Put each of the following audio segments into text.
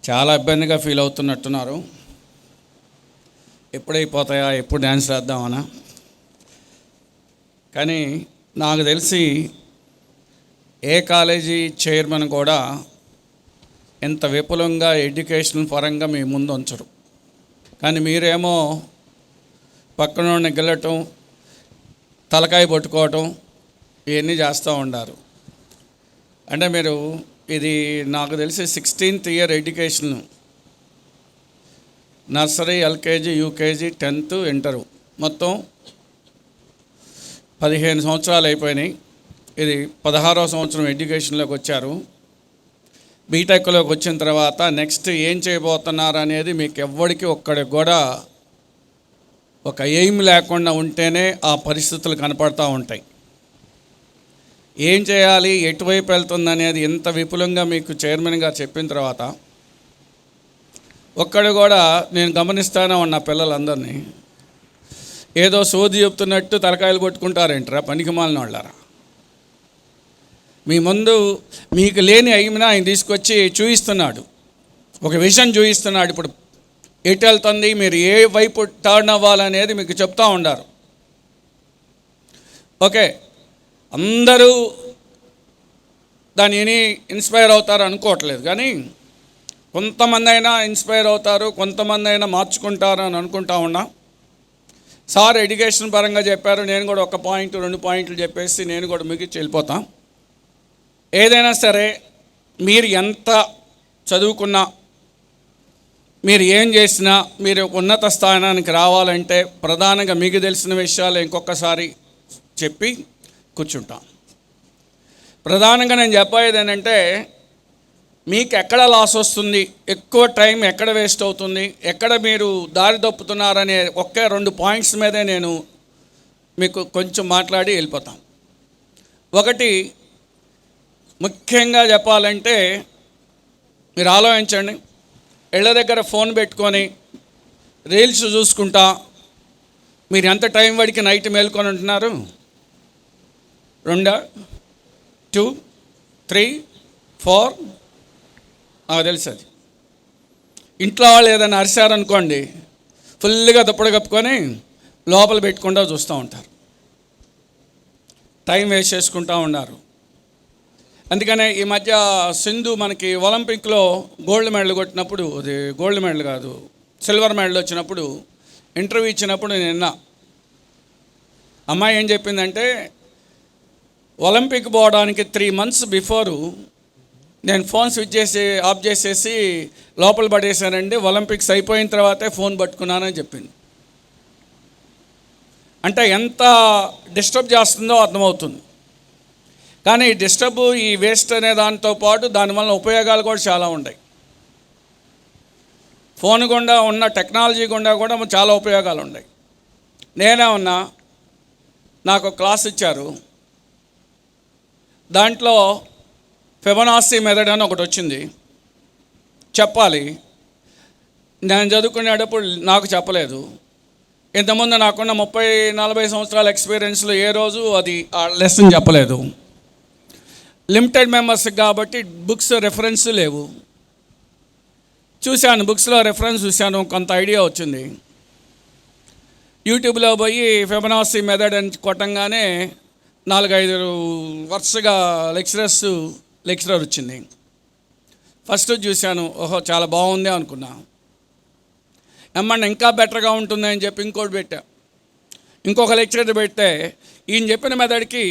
చాలా ఇబ్బందిగా ఫీల్ అవుతున్నట్టున్నారు. ఎప్పుడైపోతాయా, ఎప్పుడు డ్యాన్స్ వేద్దామనా. కానీ నాకు తెలిసి ఏ కాలేజీ చైర్మన్ కూడా ఇంత విపులంగా ఎడ్యుకేషన్ పరంగా మీ ముందు ఉంచరు. కానీ మీరేమో పక్కన గెలటం, తలకాయ పట్టుకోవటం ఇవన్నీ చేస్తూ ఉండారు. అంటే మీరు ఇది నాకు తెలిసి 16th year education, nursery, LKG, UKG, 10th, inter మొత్తం 15 సంవత్సరాలు అయిపోయినాయి. ఇది 16వ సంవత్సరం ఎడ్యుకేషన్లోకి వచ్చారు. బీటెక్లోకి వచ్చిన తర్వాత నెక్స్ట్ ఏం చేయబోతున్నారు అనేది మీకు ఎవ్వడికి ఒక్కడికి కూడా ఒక ఎయిమ్ లేకుండా ఉంటేనే ఆ పరిస్థితులు కనపడతూ ఉంటాయి. ఏం చేయాలి, ఎటువైపు వెళ్తుంది అనేది ఇంత విపులంగా మీకు చైర్మన్ గారు చెప్పిన తర్వాత ఒక్కడు కూడా నేను గమనిస్తానే ఉన్న పిల్లలందరినీ ఏదో సోది చెప్తున్నట్టు తలకాయలు కొట్టుకుంటారేంట్రా పనికిమాలిన వాళ్ళారా. మీ ముందు మీకు లేని అయినా ఆయన తీసుకొచ్చి చూపిస్తున్నాడు, ఒక విజన్ చూపిస్తున్నాడు. ఇప్పుడు ఎటు వెళ్తుంది, మీరు ఏ వైపు టర్న్ అవ్వాలనేది మీకు చెప్తూ ఉండారు. ఓకే, అందరూ దాన్ని విని ఇన్స్పైర్ అవుతారు అనుకోవట్లేదు, కానీ కొంతమంది అయినా ఇన్స్పైర్ అవుతారు, కొంతమంది అయినా మార్చుకుంటారు అని అనుకుంటా ఉన్నా. సార్ ఎడ్యుకేషన్ పరంగా చెప్పారు, నేను కూడా 1 పాయింట్ 2 పాయింట్లు చెప్పేసి నేను కూడా ముగించి వెళ్ళిపోతాం. ఏదైనా సరే మీరు ఎంత చదువుకున్నా, మీరు ఏం చేసినా, మీరు ఉన్నత స్థానానికి రావాలంటే ప్రధానంగా మీకు తెలిసిన విషయాలు ఇంకొకసారి చెప్పి కూర్చుంటాం. ప్రధానంగా నేను చెప్పేది ఏంటంటే, మీకు ఎక్కడ లాస్ వస్తుంది, ఎక్కువ టైం ఎక్కడ వేస్ట్ అవుతుంది, ఎక్కడ మీరు దారి తప్పుతున్నారనే 1-2 పాయింట్స్ మీదే నేను మీకు కొంచెం మాట్లాడి వెళ్ళిపోతాం. ఒకటి ముఖ్యంగా చెప్పాలంటే, మీరు ఆలోచించండి. ఇళ్ళ దగ్గర ఫోన్ పెట్టుకొని రీల్స్ చూసుకుంటా మీరు ఎంత టైం వరకు నైట్ మేల్కొని ఉంటున్నారు? 2, 2, 3, 4 నాకు తెలుసు. అది ఇంట్లో వాళ్ళు ఏదైనా అరిశారనుకోండి, ఫుల్గా దుప్పటి కప్పుకొని లోపల పెట్టుకుంటూ చూస్తూ ఉంటారు, టైం వేస్ట్ చేసుకుంటూ ఉన్నారు. అందుకనే ఈ మధ్య సింధు మనకి ఒలింపిక్లో గోల్డ్ మెడల్ కొట్టినప్పుడు, అది గోల్డ్ మెడల్ కాదు, సిల్వర్ మెడల్ వచ్చినప్పుడు ఇంటర్వ్యూ ఇచ్చినప్పుడు నేను విన్నా. అమ్మాయి ఏం చెప్పిందంటే, ఒలింపిక్ పోవడానికి 3 months బిఫోరు నేను ఫోన్ స్విచ్ చేసి ఆఫ్ చేసేసి లోపల పడేశానండి, ఒలింపిక్స్ అయిపోయిన తర్వాతే ఫోన్ పట్టుకున్నానని చెప్పింది. అంటే ఎంత డిస్టర్బ్ చేస్తుందో అర్థమవుతుంది. కానీ ఈ వేస్ట్ అనే దాంతో పాటు దానివల్ల ఉపయోగాలు కూడా చాలా ఉన్నాయి. ఫోన్ గుండా ఉన్న టెక్నాలజీ గుండా కూడా చాలా ఉపయోగాలు ఉన్నాయి. నేనే ఉన్నా, నాకు క్లాస్ ఇచ్చారు, దాంట్లో ఫిబొనాసీ మెథడ్ అని ఒకటి వచ్చింది, చెప్పాలి. నేను చదువుకునేటప్పుడు నాకు చెప్పలేదు. ఇంతకుముందు నాకున్న 30-40 సంవత్సరాల ఎక్స్పీరియన్స్లో ఏ రోజు అది ఆ లెసన్ చెప్పలేదు. లిమిటెడ్ మెంబర్స్ కాబట్టి బుక్స్ రెఫరెన్స్ లేవు. చూశాను, బుక్స్లో రెఫరెన్స్ చూశాను, కొంత ఐడియా వచ్చింది. యూట్యూబ్లో పోయి ఫిబొనాసీ మెథడ్ అని కొట్టంగానే 4-5 వరుసగా లెక్చరర్ వచ్చింది. ఫస్ట్ చూశాను, ఓహో చాలా బాగుంది అనుకున్నా. ఏమన్నా ఇంకా బెటర్గా ఉంటుంది అని చెప్పి ఇంకోటి పెట్టా. ఇంకొక లెక్చరర్ పెడితే ఈయన చెప్పిన మెథడ్కి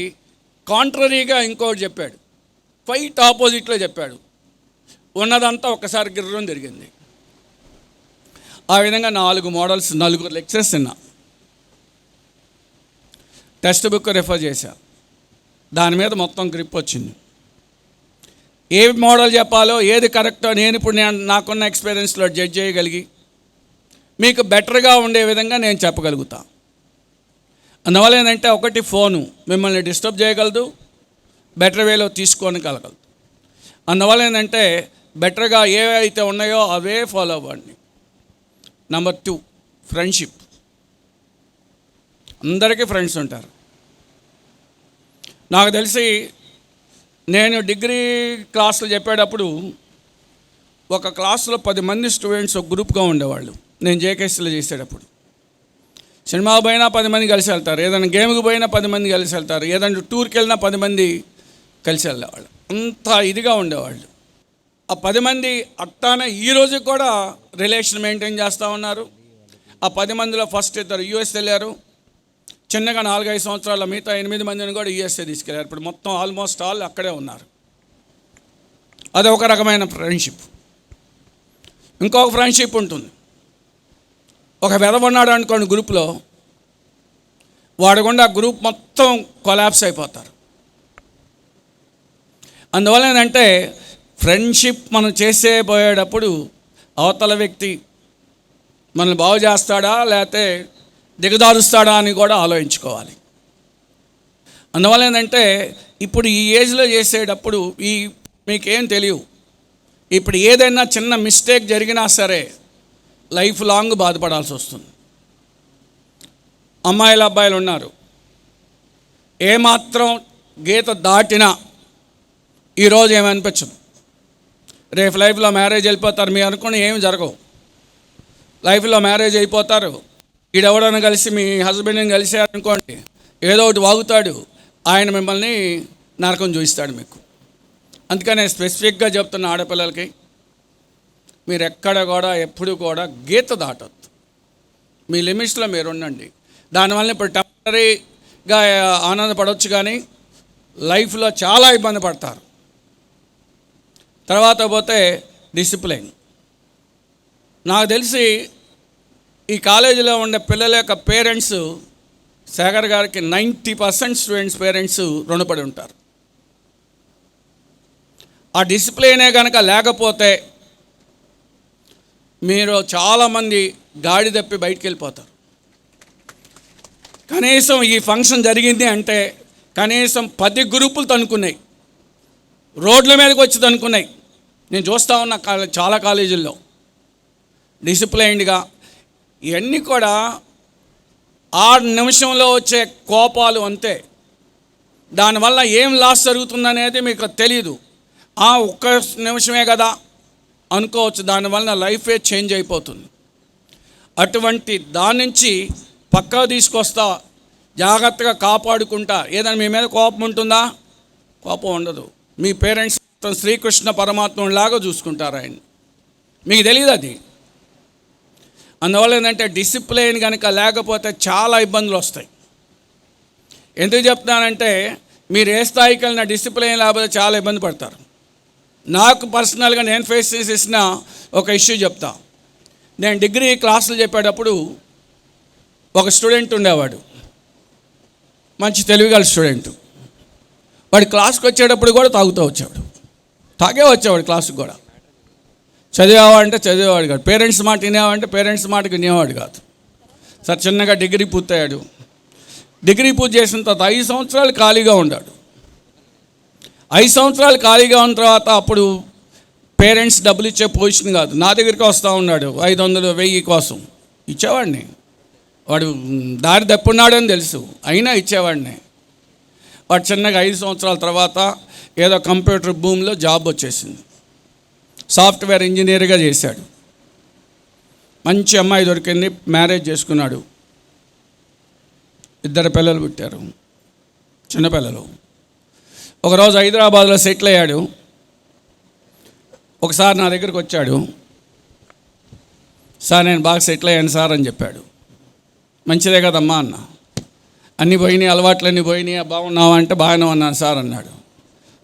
కాంట్రరీగా ఇంకోటి చెప్పాడు, క్వైట్ ఆపోజిట్లో చెప్పాడు. ఉన్నదంతా ఒక్కసారి గిర్రం తిరిగింది. ఆ విధంగా 4 మోడల్స్, 4 లెక్చర్స్ విన్నా. టెక్స్ట్ బుక్ రెఫర్ చేశా, దాని మీద మొత్తం గ్రిప్ వచ్చింది. ఏ మోడల్ చెప్పాలో, ఏది కరెక్టో ఇప్పుడు నాకున్న ఎక్స్పీరియన్స్లో జడ్జ్ చేయగలిగి మీకు బెటర్గా ఉండే విధంగా నేను చెప్పగలుగుతా. అందువల్ల ఏంటంటే, ఒకటి ఫోను మిమ్మల్ని డిస్టర్బ్ చేయగలదు, బెటర్ వేలో తీసుకోగలగలదు. అందువల్ల ఏంటంటే బెటర్గా ఏవైతే ఉన్నాయో అవే ఫాలో అవ్వండి. Number 2, friendship. అందరికీ ఫ్రెండ్స్ ఉంటారు. నాకు తెలిసి నేను డిగ్రీ క్లాసులు చెప్పేటప్పుడు ఒక క్లాసులో 10 మంది స్టూడెంట్స్ ఒక గ్రూప్గా ఉండేవాళ్ళు. నేను జేకేసీలో చేసేటప్పుడు సినిమా పోయినా 10 మంది కలిసి వెళ్తారు, ఏదైనా గేమ్కి పోయినా 10 మంది కలిసి వెళ్తారు, ఏదైనా టూర్కి వెళ్ళినా 10 మంది కలిసి వెళ్ళేవాళ్ళు. అంత ఇదిగా ఉండేవాళ్ళు. ఆ 10 మంది అట్టానే ఈరోజు కూడా రిలేషన్ మెయింటైన్ చేస్తూ ఉన్నారు. ఆ 10 మందిలో ఫస్ట్ 2 యూఎస్ వెళ్ళారు. చిన్నగా 4-5 సంవత్సరాల మిగతా 8 మందిని కూడా యూఎస్ఏ తీసుకెళ్ళారు. ఇప్పుడు మొత్తం ఆల్మోస్ట్ ఆల్ అక్కడే ఉన్నారు. అది ఒక రకమైన ఫ్రెండ్షిప్. ఇంకొక ఫ్రెండ్షిప్ ఉంటుంది. ఒక వెధవ ఉన్నాడు అనుకోండి గ్రూప్లో, వాడు గుండా గ్రూప్ మొత్తం కొలాప్స్ అయిపోతారు. అందువల్ల ఏంటంటే ఫ్రెండ్షిప్ మనం పోయేటప్పుడు అవతల వ్యక్తి మనల్ని బాగు చేస్తాడా లేకపోతే దిగదారుస్తాడా అని కూడా ఆలోచించుకోవాలి. అందువల్ల ఏంటంటే ఇప్పుడు ఈ ఏజ్లో చేసేటప్పుడు మీకేం తెలియవు. ఇప్పుడు ఏదైనా చిన్న మిస్టేక్ జరిగినా సరే లైఫ్ లాంగ్ బాధపడాల్సి వస్తుంది. అమ్మాయిలు అబ్బాయిలు ఉన్నారు, ఏమాత్రం గీత దాటినా ఈరోజు ఏమనిపించదు, రేపు లైఫ్లో మ్యారేజ్ వెళ్ళిపోతారు. మీరు అనుకుని ఏమి జరగవు. లైఫ్లో మ్యారేజ్ అయిపోతారు. ఈడెవడని కలిసి మీ హస్బెండ్ని కలిసారనుకోండి, ఏదో ఒకటి వాగుతాడు, ఆయన మిమ్మల్ని నరకం చూపిస్తాడు మీకు. అందుకనే స్పెసిఫిక్గా చెప్తున్న ఆడపిల్లలకి, మీరు ఎక్కడ కూడా ఎప్పుడు కూడా గీత దాటొద్దు. మీ లిమిట్స్లో మీరు ఉండండి. దానివల్ల ఇప్పుడు టెంపరీగా ఆనందపడవచ్చు, కానీ లైఫ్లో చాలా ఇబ్బంది పడతారు. తర్వాత పోతే డిసిప్లిన్. నాకు తెలిసి ఈ కాలేజీలో ఉండే పిల్లల యొక్క పేరెంట్స్ శేఖర్ గారికి 90% స్టూడెంట్స్ పేరెంట్స్ రుణపడి ఉంటారు. ఆ డిసిప్లినే కనుక లేకపోతే మీరు చాలామంది గాడి తప్పి బయటికి వెళ్ళిపోతారు. కనీసం ఈ ఫంక్షన్ జరిగింది అంటే కనీసం 10 గ్రూపులు తనుకున్నాయి, రోడ్ల మీదకి వచ్చి తనుకున్నాయి. నేను చూస్తూ ఉన్న చాలా కాలేజీల్లో డిసిప్లైన్డ్గా. ఇవన్నీ కూడా 6 నిమిషంలో వచ్చే కోపాలు అంతే. దానివల్ల ఏం లాస్ జరుగుతుందనేది మీకు తెలియదు. ఒక్క నిమిషమే కదా అనుకోవచ్చు, దానివల్ల లైఫే చేంజ్ అయిపోతుంది. అటువంటి దాని నుంచి పక్కా తీసుకొస్తా, జాగ్రత్తగా కాపాడుకుంటా. ఏదైనా మీ మీద కోపం ఉంటుందా? కోపం ఉండదు. మీ పేరెంట్స్ శ్రీకృష్ణ పరమాత్ముడిలాగా చూసుకుంటారు ఆయన, మీకు తెలియదు అది. అందువల్ల ఏంటంటే డిసిప్లిన్ కనుక లేకపోతే చాలా ఇబ్బందులు వస్తాయి. ఎందుకు చెప్తానంటే మీరు ఏ స్థాయికి వెళ్ళినా డిసిప్లిన్ లేకపోతే చాలా ఇబ్బంది పడతారు. నాకు పర్సనల్గా నేను ఫేస్ చేసేసిన ఒక ఇష్యూ చెప్తా. నేను డిగ్రీ క్లాసులు చెప్పేటప్పుడు ఒక స్టూడెంట్ ఉండేవాడు, మంచి తెలివిగల స్టూడెంట్. వాడి క్లాస్కి వచ్చేటప్పుడు కూడా తాగుతూ వచ్చేవాడు, తాగే వచ్చేవాడు క్లాసుకి కూడా. చదివేవాడంటే చదివేవాడు కాదు, పేరెంట్స్ మాట వినేవాడంటే పేరెంట్స్ మాటకి వినేవాడు కాదు. సార్ చిన్నగా డిగ్రీ పూర్తయ్యాడు. డిగ్రీ పూర్తి చేసిన తర్వాత 5 సంవత్సరాలు ఖాళీగా ఉన్నాడు. 5 సంవత్సరాలు ఖాళీగా ఉన్న తర్వాత అప్పుడు పేరెంట్స్ డబ్బులు ఇచ్చే పొజిషన్ కాదు, నా దగ్గరికి వస్తూ ఉన్నాడు 500, 1000 కోసం. ఇచ్చేవాడిని. వాడు దారి తప్పున్నాడని తెలుసు, అయినా ఇచ్చేవాడిని. వాడు చిన్నగా 5 సంవత్సరాల తర్వాత ఏదో కంప్యూటర్ భూమిలో జాబ్ వచ్చేసింది, సాఫ్ట్వేర్ ఇంజనీర్గా చేశాడు. మంచి అమ్మాయి దొరికింది, మ్యారేజ్ చేసుకున్నాడు. 2 పిల్లలు పుట్టారు, చిన్నపిల్లలు. ఒకరోజు హైదరాబాద్లో సెటిల్ అయ్యాడు. ఒకసారి నా దగ్గరికి వచ్చాడు. సార్ నేను బాగా సెటిల్ అయ్యాను సార్ అని చెప్పాడు. మంచిదే కదమ్మా అన్న. అన్నీ పోయినాయి, అలవాట్లన్నీ పోయినాయి, బాగున్నావా అంటే బాగానే ఉన్నాను సార్ అన్నాడు.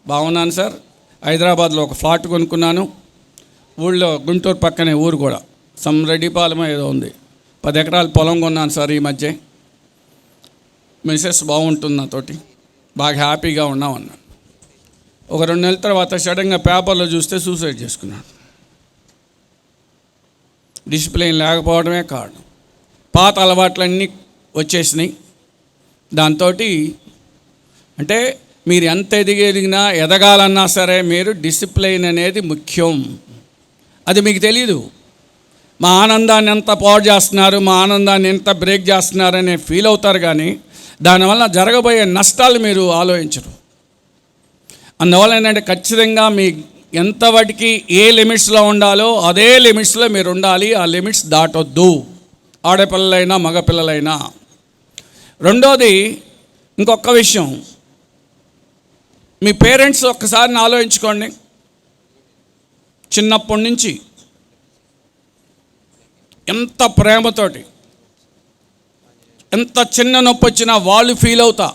బాగున్నాను సార్, హైదరాబాద్లో ఒక ఫ్లాట్ కొనుక్కున్నాను, ఊళ్ళో గుంటూరు పక్కనే ఊరు కూడా రెడ్డిపాలెమో ఏదో ఉంది, 10 ఎకరాల పొలం కొన్నాను సార్ ఈ మధ్య. మిసెస్ బాగుంటుంది నాతోటి, బాగా హ్యాపీగా ఉన్నాం అన్నాడు. ఒక 2 నెలల తర్వాత సడన్గా పేపర్లో చూస్తే సూసైడ్ చేసుకున్నాడు. డిసిప్లిన్ లేకపోవడమే కారణం. పాత అలవాట్లన్నీ వచ్చేసినాయి. దాంతో అంటే మీరు ఎంత ఎదిగినా ఎదగాలన్నా సరే మీరు డిసిప్లిన్ అనేది ముఖ్యం. అది మీకు తెలీదు. మా ఆనందాన్ని ఎంత పాడు చేస్తున్నారు, మా ఆనందాన్ని ఎంత బ్రేక్ చేస్తున్నారు అనే ఫీల్ అవుతారు, కానీ దానివల్ల జరగబోయే నష్టాలు మీరు ఆలోచించరు. అందువల్ల ఏంటంటే ఖచ్చితంగా మీ ఎంత వాటికి ఏ లిమిట్స్లో ఉండాలో అదే లిమిట్స్లో మీరు ఉండాలి. ఆ లిమిట్స్ దాటొద్దు, ఆడపిల్లలైనా మగపిల్లలైనా. రెండోది ఇంకొక విషయం, మీ పేరెంట్స్ ఒక్కసారి ఆలోచించుకోండి. చిన్నప్పటి నుంచి ఎంత ప్రేమతోటి, ఎంత చిన్న నొప్పి వచ్చినా వాళ్ళు ఫీల్ అవుతా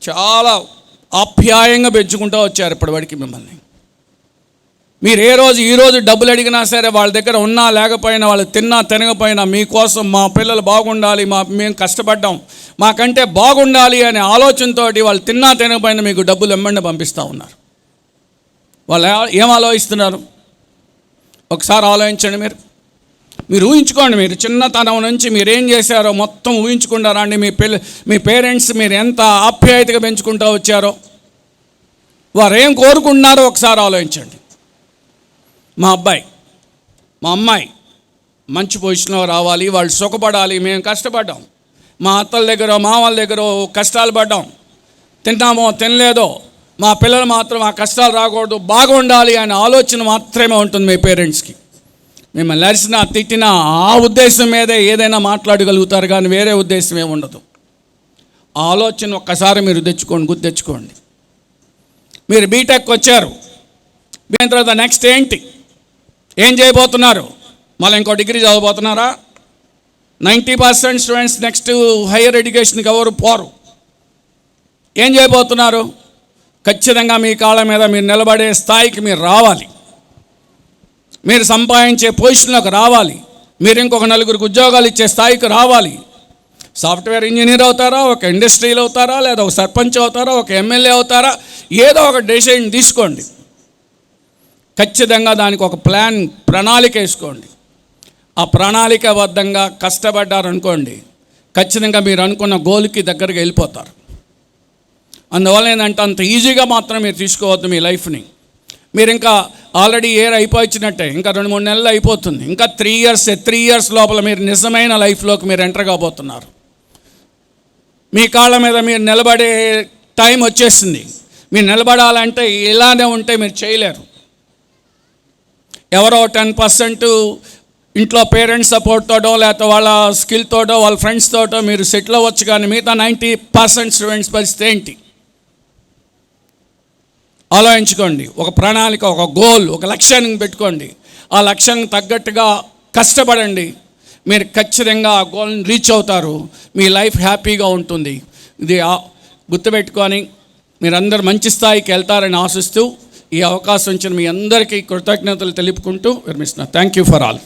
చాలా ఆప్యాయంగా పెంచుకుంటూ వచ్చారు ఇప్పటివరకు మిమ్మల్ని. మీరు ఈరోజు డబ్బులు అడిగినా సరే, వాళ్ళ దగ్గర ఉన్నా లేకపోయినా, వాళ్ళు తిన్నా తినకపోయినా మీకోసం మా పిల్లలు బాగుండాలి, మేము కష్టపడ్డాం, మాకంటే బాగుండాలి అనే ఆలోచనతో వాళ్ళు తిన్నా తినకపోయినా మీకు డబ్బులు వెంబడి పంపిస్తూ ఉన్నారు. వాళ్ళు ఏం ఆలోచిస్తున్నారు ఒకసారి ఆలోచించండి. మీరు ఊహించుకోండి. మీరు చిన్నతనం నుంచి మీరేం చేశారో మొత్తం ఊహించుకుంటారా అండి? మీ పేరెంట్స్ మీరు ఎంత ఆప్యాయతగా పెంచుకుంటూ వచ్చారో, వారు ఏం కోరుకుంటున్నారో ఒకసారి ఆలోచించండి. మా అబ్బాయి మా అమ్మాయి మంచి పొజిషన్లో రావాలి, వాళ్ళు సుఖపడాలి, మేము కష్టపడ్డాం, మా అత్తల దగ్గర మామల దగ్గర కష్టాలు పడ్డాం, తింటామో తినలేదో మా పిల్లలు మాత్రం ఆ కష్టాలు రాకూడదు, బాగుండాలి అనే ఆలోచన మాత్రమే ఉంటుంది మీ పేరెంట్స్కి. మిమ్మల్ని అరిసినా తిట్టినా ఆ ఉద్దేశం మీదే ఏదైనా మాట్లాడగలుగుతారు, కానీ వేరే ఉద్దేశం ఏమి ఉండదు. ఆ ఆలోచన ఒక్కసారి మీరు గుర్తు తెచ్చుకోండి. మీరు బీటెక్ వచ్చారు, దీని తర్వాత నెక్స్ట్ ఏంటి, ఏం చేయబోతున్నారు? మళ్ళీ ఇంకో డిగ్రీ చదవబోతున్నారా? 90% స్టూడెంట్స్ నెక్స్ట్ హైయర్ ఎడ్యుకేషన్కి ఎవరు పోరు. ఏం చేయబోతున్నారు? ఖచ్చితంగా మీ కాళ్ళ మీద మీరు నిలబడే స్థాయికి మీరు రావాలి, మీరు సంపాదించే పొజిషన్లోకి రావాలి, మీరు ఇంకొక నలుగురికి ఉద్యోగాలు ఇచ్చే స్థాయికి రావాలి. సాఫ్ట్వేర్ ఇంజనీర్ అవుతారా, ఒక ఇండస్ట్రీలో అవుతారా, లేదా ఒక సర్పంచ్ అవుతారా, ఒక ఎమ్మెల్యే అవుతారా, ఏదో ఒక డెసిషన్ తీసుకోండి. ఖచ్చితంగా దానికి ఒక ప్రణాళిక వేసుకోండి. ఆ ప్రణాళికబద్ధంగా కష్టపడ్డారనుకోండి, ఖచ్చితంగా మీరు అనుకున్న గోల్కి దగ్గరికి వెళ్ళిపోతారు. అందువల్ల ఏంటంటే అంత ఈజీగా మాత్రం మీరు తీసుకోవద్దు మీ లైఫ్ని. మీరు ఇంకా ఆల్రెడీ ఇయర్ అయిపోయినట్టే, ఇంకా 2-3 నెలలు అయిపోతుంది, ఇంకా 3 ఇయర్స్ లోపల మీరు నిజమైన లైఫ్లోకి మీరు ఎంటర్ కాబోతున్నారు. మీ కాళ్ళ మీద మీరు నిలబడే టైం వచ్చేసింది. మీరు నిలబడాలంటే ఇలానే ఉంటే మీరు చేయలేరు. ఎవరో 10% ఇంట్లో పేరెంట్స్ సపోర్ట్ తోటో, లేకపోతే వాళ్ళ స్కిల్ తోటో, వాళ్ళ ఫ్రెండ్స్ తోటో మీరు సెటిల్ అవ్వచ్చు, కానీ మిగతా 90% స్టూడెంట్స్ పరిస్థితి ఏంటి ఆలోచించుకోండి. ఒక ప్రణాళిక, ఒక గోల్, ఒక లక్ష్యాన్ని పెట్టుకోండి. ఆ లక్ష్యానికి తగ్గట్టుగా కష్టపడండి. మీరు ఖచ్చితంగా ఆ గోల్ని రీచ్ అవుతారు. మీ లైఫ్ హ్యాపీగా ఉంటుంది. ఇది గుర్తుపెట్టుకొని మీరందరూ మంచి స్థాయికి వెళ్తారని ఆశిస్తూ ఈ అవకాశం ఇచ్చిన మీ అందరికీ కృతజ్ఞతలు తెలుపుకుంటూ విరమిస్తున్నా. Thank you for all.